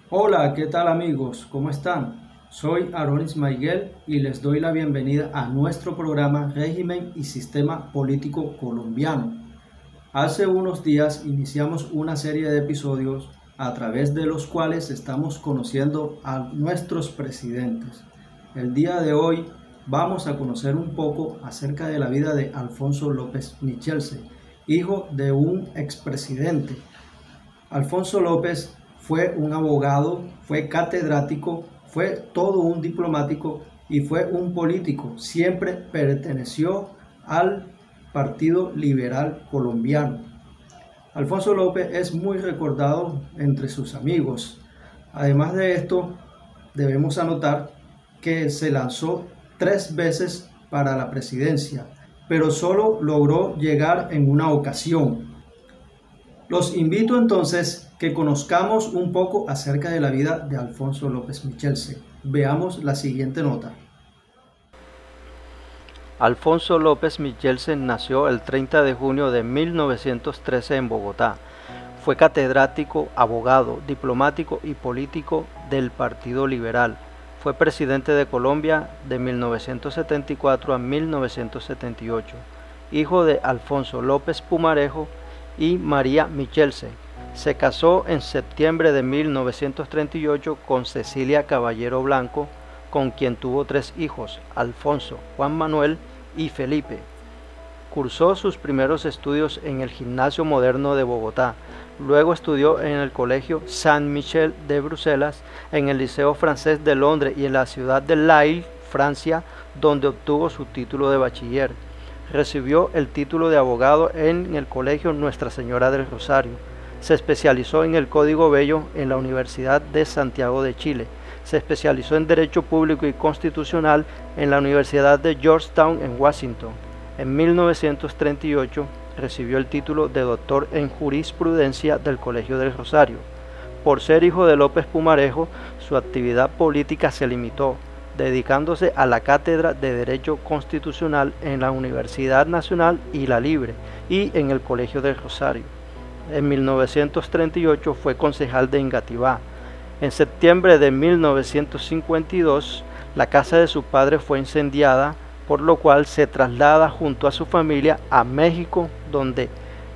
Hola, ¿qué tal amigos? ¿Cómo están? Soy Aronis Maiguel y les doy la bienvenida a nuestro programa Régimen y Sistema Político Colombiano. Hace unos días iniciamos una serie de episodios a través de los cuales estamos conociendo a nuestros presidentes. El día de hoy vamos a conocer un poco acerca de la vida de Alfonso López Michelse, hijo de un expresidente. Alfonso López fue un abogado, fue catedrático, fue todo un diplomático y fue un político. Siempre perteneció al Partido Liberal Colombiano. Alfonso López es muy recordado entre sus amigos. Además de esto, debemos anotar que se lanzó 3 veces para la presidencia, pero solo logró llegar en una ocasión. Los invito entonces que conozcamos un poco acerca de la vida de Alfonso López Michelse. Veamos la siguiente nota. Alfonso López Michelse nació el 30 de junio de 1913 en Bogotá. Fue catedrático, abogado, diplomático y político del Partido Liberal. Fue presidente de Colombia de 1974 a 1978. Hijo de Alfonso López Pumarejo y María Michelse. Se casó en septiembre de 1938 con Cecilia Caballero Blanco, con quien tuvo 3 hijos, Alfonso, Juan Manuel y Felipe. Cursó sus primeros estudios en el Gimnasio Moderno de Bogotá. Luego estudió en el Colegio Saint-Michel de Bruselas, en el Liceo Francés de Londres y en la ciudad de Lille, Francia, donde obtuvo su título de bachiller. Recibió el título de abogado en el Colegio Nuestra Señora del Rosario. Se especializó en el Código Bello en la Universidad de Santiago de Chile. Se especializó en Derecho Público y Constitucional en la Universidad de Georgetown en Washington. En 1938 recibió el título de doctor en Jurisprudencia del Colegio del Rosario. Por ser hijo de López Pumarejo, su actividad política se limitó, dedicándose a la cátedra de Derecho Constitucional en la Universidad Nacional y la Libre y en el Colegio del Rosario. En 1938 fue concejal de Engativá. En septiembre de 1952, la casa de su padre fue incendiada, por lo cual se traslada junto a su familia a México, donde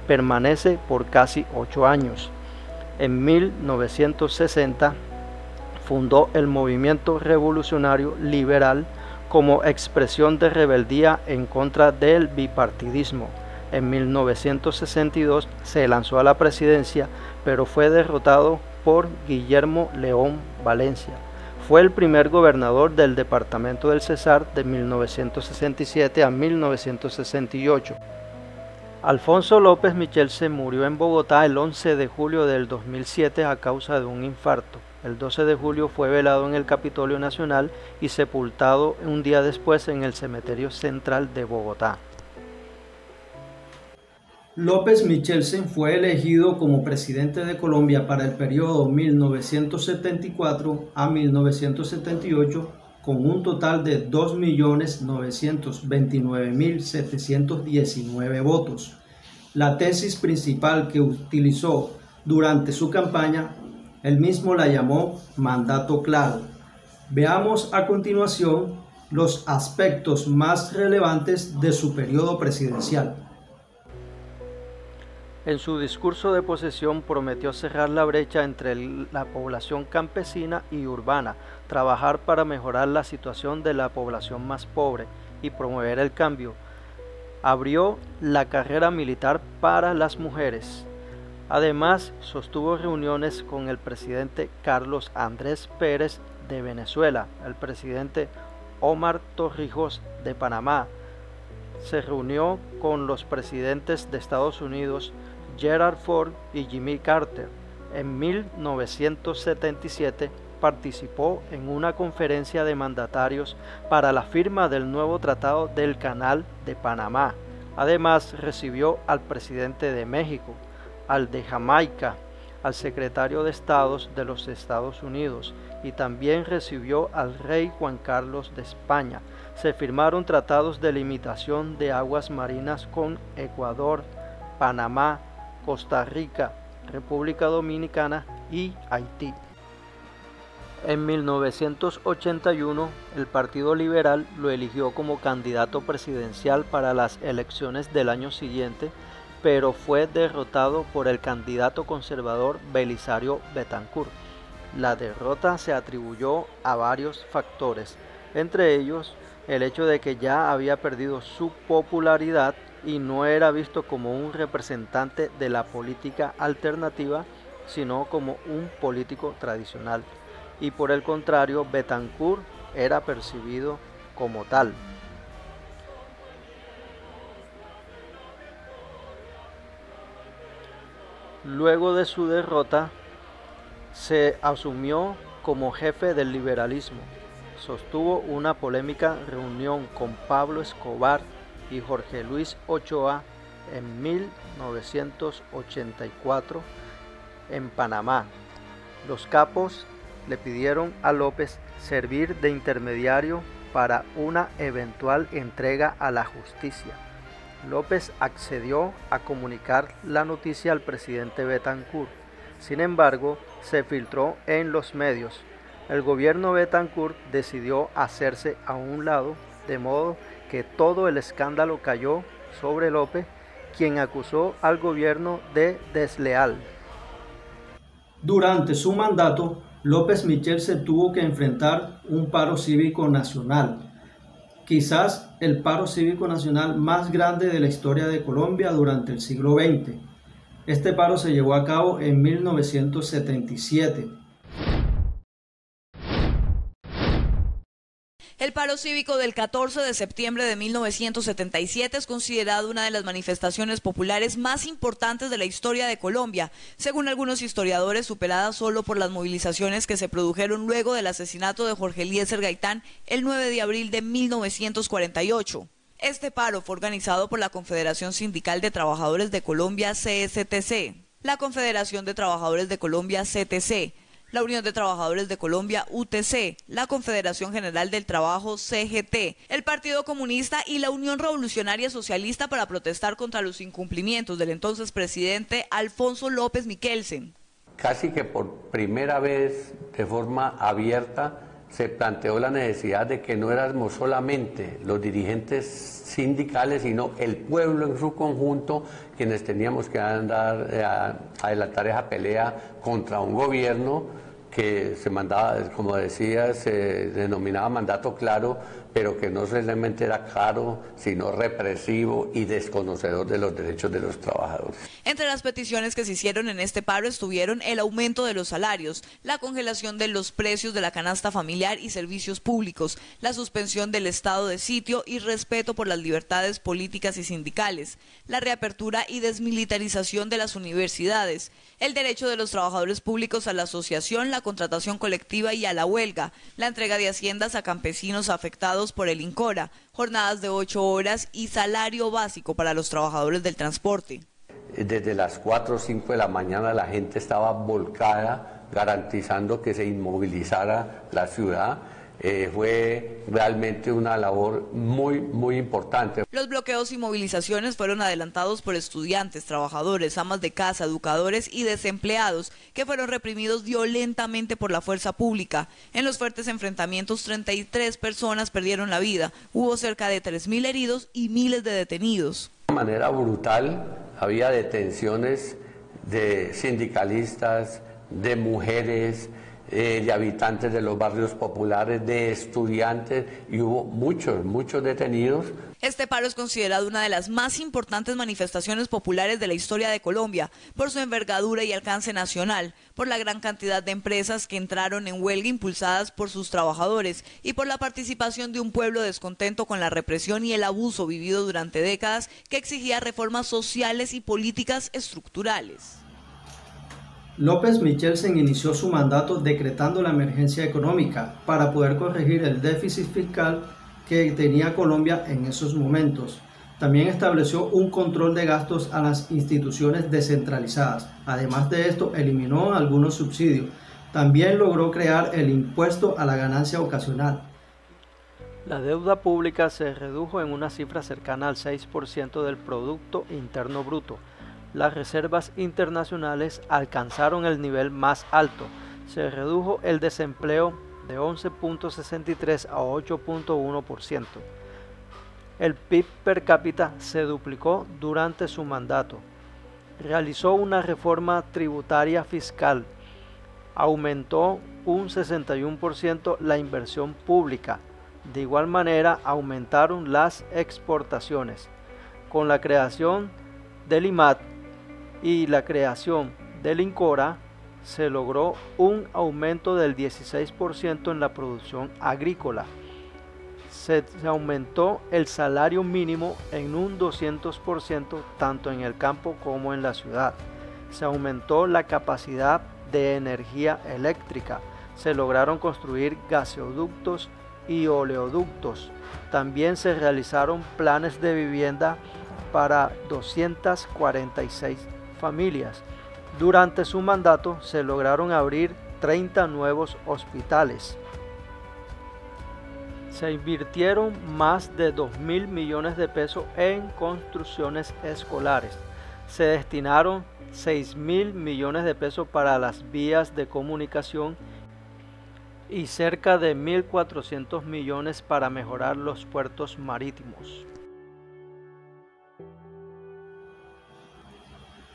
permanece por casi 8 años. En 1960 fundó el Movimiento Revolucionario Liberal como expresión de rebeldía en contra del bipartidismo. En 1962 se lanzó a la presidencia, pero fue derrotado por Guillermo León Valencia. Fue el primer gobernador del departamento del Cesar de 1967 a 1968. Alfonso López Michelse murió en Bogotá el 11 de julio del 2007 a causa de un infarto. El 12 de julio fue velado en el Capitolio Nacional y sepultado un día después en el Cementerio Central de Bogotá. López Michelse fue elegido como presidente de Colombia para el periodo 1974 a 1978 con un total de 2.929.719 votos. La tesis principal que utilizó durante su campaña, él mismo la llamó mandato claro. Veamos a continuación los aspectos más relevantes de su periodo presidencial. En su discurso de posesión prometió cerrar la brecha entre la población campesina y urbana, trabajar para mejorar la situación de la población más pobre y promover el cambio. Abrió la carrera militar para las mujeres. Además, sostuvo reuniones con el presidente Carlos Andrés Pérez de Venezuela, el presidente Omar Torrijos de Panamá. Se reunió con los presidentes de Estados Unidos, Gerald Ford y Jimmy Carter. En 1977 participó en una conferencia de mandatarios para la firma del nuevo Tratado del Canal de Panamá. Además, recibió al presidente de México, al de Jamaica, al secretario de Estado de los Estados Unidos y también recibió al rey Juan Carlos de España. Se firmaron tratados de limitación de aguas marinas con Ecuador, Panamá, Costa Rica, República Dominicana y Haití. En 1981, el Partido Liberal lo eligió como candidato presidencial para las elecciones del año siguiente, pero fue derrotado por el candidato conservador Belisario Betancur. La derrota se atribuyó a varios factores, entre ellos el hecho de que ya había perdido su popularidad y no era visto como un representante de la política alternativa, sino como un político tradicional. Y por el contrario, Betancur era percibido como tal. Luego de su derrota, se asumió como jefe del liberalismo. Sostuvo una polémica reunión con Pablo Escobar y Jorge Luis Ochoa en 1984 en Panamá. Los capos le pidieron a López servir de intermediario para una eventual entrega a la justicia. López accedió a comunicar la noticia al presidente Betancur. Sin embargo, se filtró en los medios. El gobierno Betancur decidió hacerse a un lado, de modo que todo el escándalo cayó sobre López, quien acusó al gobierno de desleal. Durante su mandato, López Michelsen tuvo que enfrentar un paro cívico nacional, quizás el paro cívico nacional más grande de la historia de Colombia durante el siglo XX. Este paro se llevó a cabo en 1977. El paro cívico del 14 de septiembre de 1977 es considerado una de las manifestaciones populares más importantes de la historia de Colombia, según algunos historiadores, superada solo por las movilizaciones que se produjeron luego del asesinato de Jorge Eliezer Gaitán el 9 de abril de 1948. Este paro fue organizado por la Confederación Sindical de Trabajadores de Colombia, CSTC, la Confederación de Trabajadores de Colombia, CTC, la Unión de Trabajadores de Colombia, UTC, la Confederación General del Trabajo, CGT, el Partido Comunista y la Unión Revolucionaria Socialista para protestar contra los incumplimientos del entonces presidente Alfonso López Michelsen. Casi que por primera vez, de forma abierta, se planteó la necesidad de que no éramos solamente los dirigentes sindicales, sino el pueblo en su conjunto, quienes teníamos que adelantar esa pelea contra un gobierno que se mandaba, como decía, se denominaba mandato claro, pero que no solamente era caro, sino represivo y desconocedor de los derechos de los trabajadores. Entre las peticiones que se hicieron en este paro estuvieron el aumento de los salarios, la congelación de los precios de la canasta familiar y servicios públicos, la suspensión del estado de sitio y respeto por las libertades políticas y sindicales, la reapertura y desmilitarización de las universidades, el derecho de los trabajadores públicos a la asociación, la contratación colectiva y a la huelga, la entrega de haciendas a campesinos afectados por el INCORA, jornadas de 8 horas y salario básico para los trabajadores del transporte. Desde las 4 o 5 de la mañana la gente estaba volcada garantizando que se inmovilizara la ciudad. Fue realmente una labor muy importante. Los bloqueos y movilizaciones fueron adelantados por estudiantes, trabajadores, amas de casa, educadores y desempleados, que fueron reprimidos violentamente por la fuerza pública. En los fuertes enfrentamientos, 33 personas perdieron la vida, hubo cerca de 3.000 heridos y miles de detenidos. De manera brutal había detenciones de sindicalistas, de mujeres, de habitantes de los barrios populares, de estudiantes, y hubo muchos detenidos. Este paro es considerado una de las más importantes manifestaciones populares de la historia de Colombia, por su envergadura y alcance nacional, por la gran cantidad de empresas que entraron en huelga impulsadas por sus trabajadores y por la participación de un pueblo descontento con la represión y el abuso vivido durante décadas que exigía reformas sociales y políticas estructurales. López Michelsen inició su mandato decretando la emergencia económica para poder corregir el déficit fiscal que tenía Colombia en esos momentos. También estableció un control de gastos a las instituciones descentralizadas. Además de esto, eliminó algunos subsidios. También logró crear el impuesto a la ganancia ocasional. La deuda pública se redujo en una cifra cercana al 6% del Producto Interno Bruto. Las reservas internacionales alcanzaron el nivel más alto, Se redujo el desempleo de 11.63 a 8.1%. El PIB per cápita se duplicó durante su mandato. Realizó una reforma tributaria fiscal. Aumentó un 61% la inversión pública. De igual manera, aumentaron las exportaciones. Con la creación del IMAT y la creación del INCORA, se logró un aumento del 16% en la producción agrícola. Se aumentó el salario mínimo en un 200% tanto en el campo como en la ciudad. Se aumentó la capacidad de energía eléctrica. Se lograron construir gasoductos y oleoductos. También se realizaron planes de vivienda para 246 familias. Durante su mandato se lograron abrir 30 nuevos hospitales. Se invirtieron más de 2.000 millones de pesos en construcciones escolares. Se destinaron 6.000 millones de pesos para las vías de comunicación y cerca de 1.400 millones para mejorar los puertos marítimos.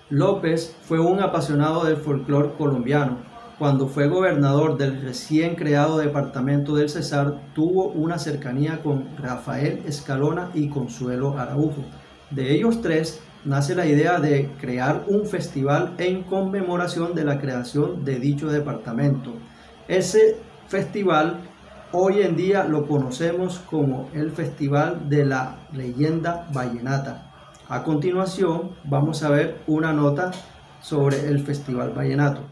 López fue un apasionado del folclore colombiano. Cuando fue gobernador del recién creado departamento del Cesar, tuvo una cercanía con Rafael Escalona y Consuelo Araujo. De ellos tres nace la idea de crear un festival en conmemoración de la creación de dicho departamento. Ese festival hoy en día lo conocemos como el Festival de la Leyenda Vallenata. A continuación vamos a ver una nota sobre el Festival Vallenato.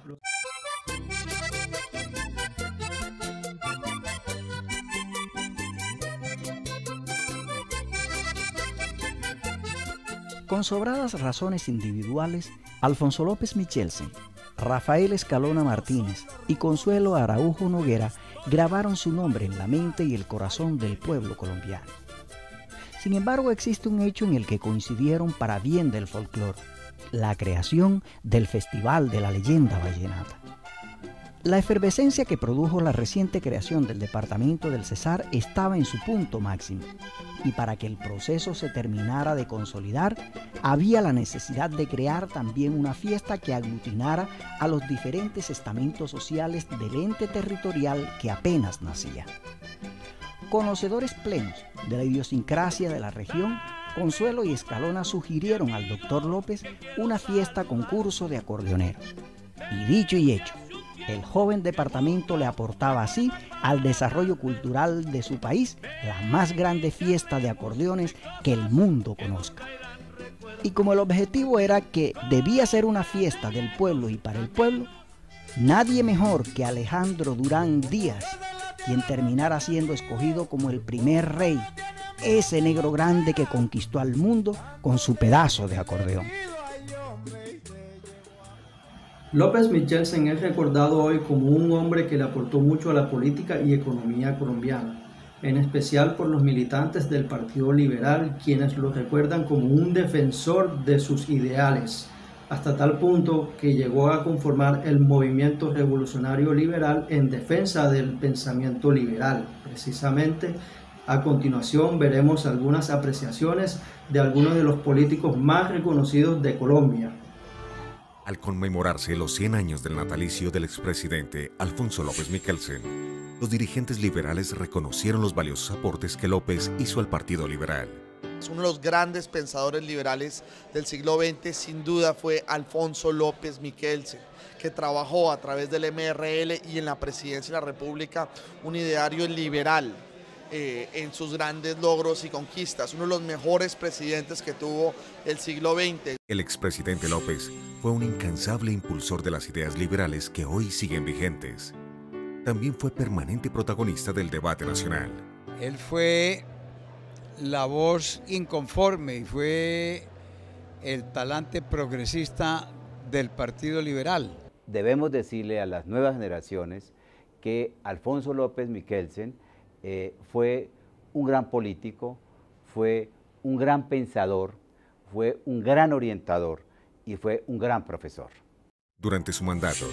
Con sobradas razones individuales, Alfonso López Michelsen, Rafael Escalona Martínez y Consuelo Araujo Noguera grabaron su nombre en la mente y el corazón del pueblo colombiano. Sin embargo, existe un hecho en el que coincidieron para bien del folclore: la creación del Festival de la Leyenda Vallenata. La efervescencia que produjo la reciente creación del departamento del Cesar estaba en su punto máximo, y para que el proceso se terminara de consolidar, había la necesidad de crear también una fiesta que aglutinara a los diferentes estamentos sociales del ente territorial que apenas nacía. Conocedores plenos de la idiosincrasia de la región, Consuelo y Escalona sugirieron al doctor López una fiesta concurso de acordeoneros. Y dicho y hecho, el joven departamento le aportaba así al desarrollo cultural de su país la más grande fiesta de acordeones que el mundo conozca. Y como el objetivo era que debía ser una fiesta del pueblo y para el pueblo, nadie mejor que Alejandro Durán Díaz, quien terminara siendo escogido como el primer rey, ese negro grande que conquistó al mundo con su pedazo de acordeón. López Michelsen es recordado hoy como un hombre que le aportó mucho a la política y economía colombiana, en especial por los militantes del Partido Liberal, quienes lo recuerdan como un defensor de sus ideales, hasta tal punto que llegó a conformar el Movimiento Revolucionario Liberal en defensa del pensamiento liberal. Precisamente, a continuación veremos algunas apreciaciones de algunos de los políticos más reconocidos de Colombia. Al conmemorarse los 100 años del natalicio del expresidente Alfonso López Michelsen, los dirigentes liberales reconocieron los valiosos aportes que López hizo al Partido Liberal. Uno de los grandes pensadores liberales del siglo XX sin duda fue Alfonso López Michelsen, que trabajó a través del MRL y en la presidencia de la República un ideario liberal en sus grandes logros y conquistas, uno de los mejores presidentes que tuvo el siglo XX. El expresidente López fue un incansable impulsor de las ideas liberales que hoy siguen vigentes. También fue permanente protagonista del debate nacional. Él fue la voz inconforme y fue el talante progresista del Partido Liberal. Debemos decirle a las nuevas generaciones que Alfonso López Michelsen fue un gran político, fue un gran pensador, fue un gran orientador y fue un gran profesor. Durante su mandato,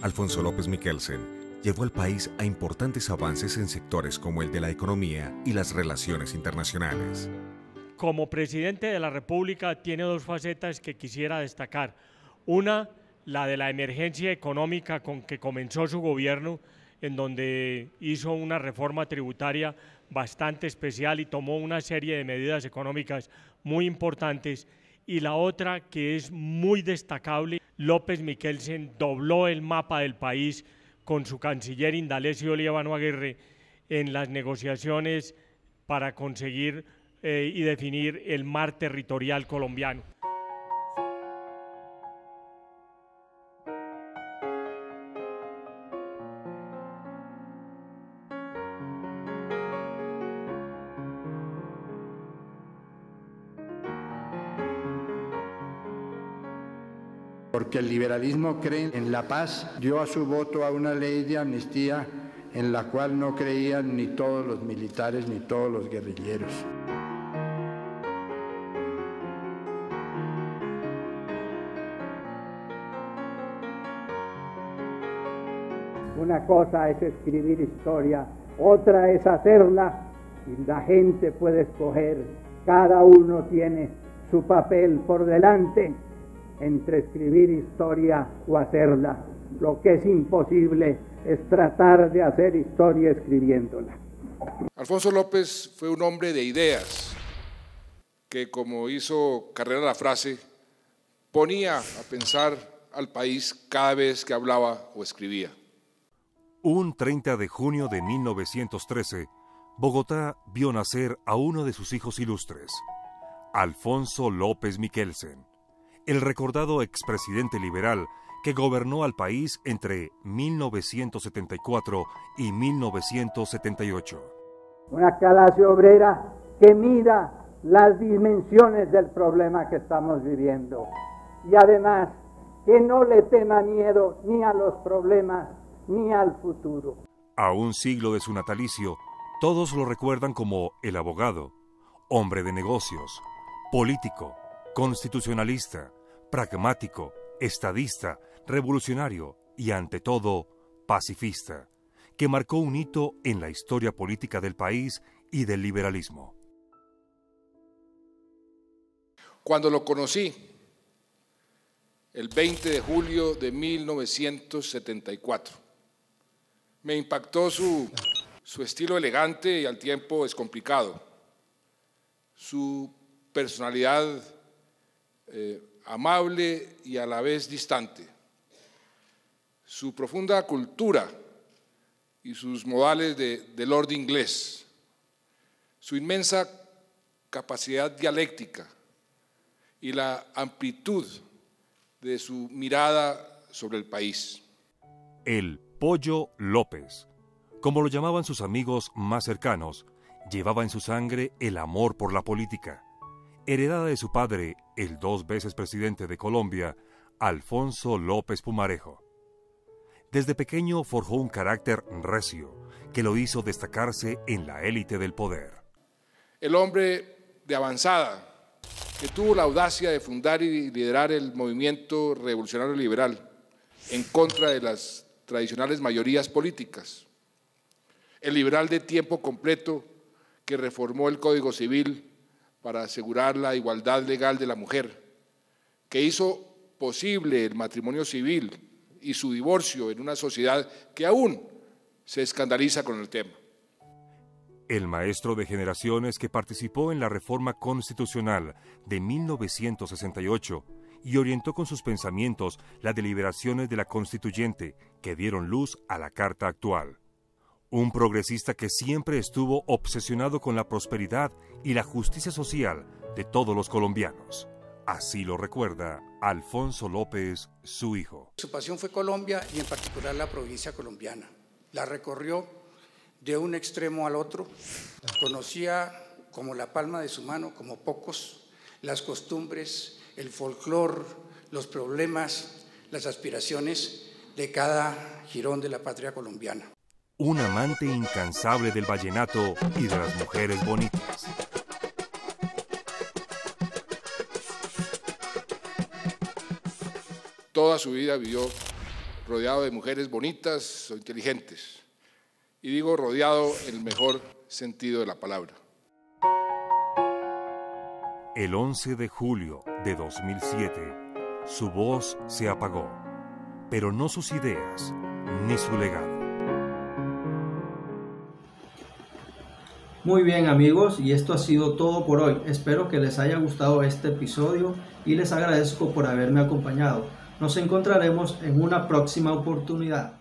Alfonso López Miquelsen llevó al país a importantes avances en sectores como el de la economía y las relaciones internacionales. Como presidente de la República tiene dos facetas que quisiera destacar. Una, la de la emergencia económica con que comenzó su gobierno, en donde hizo una reforma tributaria bastante especial y tomó una serie de medidas económicas muy importantes. Y la otra, que es muy destacable, López Miquelsen dobló el mapa del país con su canciller Indalecio Líbano Aguirre en las negociaciones para conseguir y definir el mar territorial colombiano. Porque el liberalismo cree en la paz, dio a su voto a una ley de amnistía en la cual no creían ni todos los militares ni todos los guerrilleros. Una cosa es escribir historia, otra es hacerla, y la gente puede escoger, cada uno tiene su papel por delante entre escribir historia o hacerla. Lo que es imposible es tratar de hacer historia escribiéndola. Alfonso López fue un hombre de ideas que, como hizo Carrera la frase, ponía a pensar al país cada vez que hablaba o escribía. Un 30 de junio de 1913, Bogotá vio nacer a uno de sus hijos ilustres, Alfonso López Miquelsen, el recordado expresidente liberal que gobernó al país entre 1974 y 1978. Una clase obrera que mida las dimensiones del problema que estamos viviendo y además que no le tema miedo ni a los problemas ni al futuro. A un siglo de su natalicio, todos lo recuerdan como el abogado, hombre de negocios, político, constitucionalista, pragmático, estadista, revolucionario y, ante todo, pacifista, que marcó un hito en la historia política del país y del liberalismo. Cuando lo conocí, el 20 de julio de 1974, me impactó su estilo elegante y al tiempo descomplicado, su personalidad amable y a la vez distante, su profunda cultura y sus modales de lord inglés, su inmensa capacidad dialéctica y la amplitud de su mirada sobre el país. El Pollo López, como lo llamaban sus amigos más cercanos, llevaba en su sangre el amor por la política, heredada de su padre, el 2 veces presidente de Colombia, Alfonso López Pumarejo. Desde pequeño forjó un carácter recio que lo hizo destacarse en la élite del poder. El hombre de avanzada que tuvo la audacia de fundar y liderar el movimiento revolucionario liberal en contra de las tradicionales mayorías políticas. El liberal de tiempo completo que reformó el Código Civil para asegurar la igualdad legal de la mujer, que hizo posible el matrimonio civil y su divorcio en una sociedad que aún se escandaliza con el tema. El maestro de generaciones que participó en la reforma constitucional de 1968 y orientó con sus pensamientos las deliberaciones de la constituyente que dieron luz a la Carta actual. Un progresista que siempre estuvo obsesionado con la prosperidad y la justicia social de todos los colombianos. Así lo recuerda Alfonso López, su hijo. Su pasión fue Colombia y en particular la provincia colombiana. La recorrió de un extremo al otro, conocía como la palma de su mano, como pocos, las costumbres, el folclore, los problemas, las aspiraciones de cada jirón de la patria colombiana. Un amante incansable del vallenato y de las mujeres bonitas. toda su vida vivió rodeado de mujeres bonitas o inteligentes. Y digo rodeado en el mejor sentido de la palabra. El 11 de julio de 2007, su voz se apagó, pero no sus ideas ni su legado. Muy bien amigos, y esto ha sido todo por hoy. Espero que les haya gustado este episodio y les agradezco por haberme acompañado. Nos encontraremos en una próxima oportunidad.